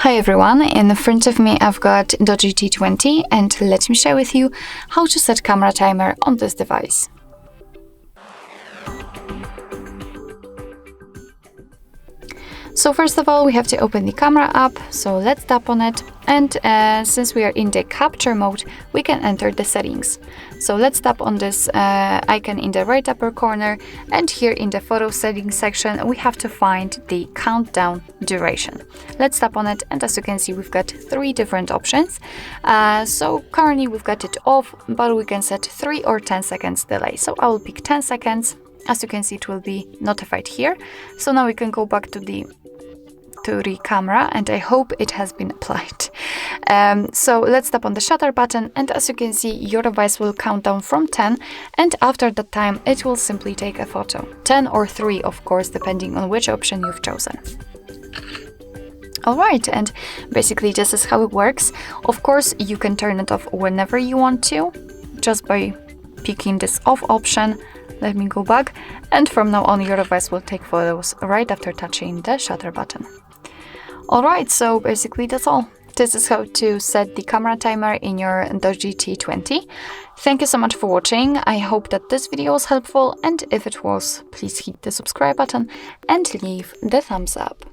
Hi everyone, in front of me I've got DOOGEE T20 and let me share with you how to set camera timer on this device. So first of all we have to open the camera app, so let's tap on it, and since we are in the capture mode we can enter the settings. So let's tap on this icon in the right upper corner, and here in the photo settings section we have to find the countdown duration. Let's tap on it, and as you can see we've got three different options. So currently we've got it off, but we can set 3 or 10 seconds delay. So I will pick 10 seconds. As you can see, it will be notified here. So now we can go back to the camera, and I hope it has been applied. So let's tap on the shutter button, and as you can see your device will count down from 10, and after that time it will simply take a photo. 10 or 3 of course, depending on which option you've chosen. Alright, and basically this is how it works. Of course you can turn it off whenever you want to, just by picking this off option. Let me go back, and from now on your device will take photos right after touching the shutter button. Alright, so basically that's all. This is how to set the camera timer in your DOOGEE T20. Thank you so much for watching. I hope that this video was helpful, and if it was, please hit the subscribe button and leave the thumbs up.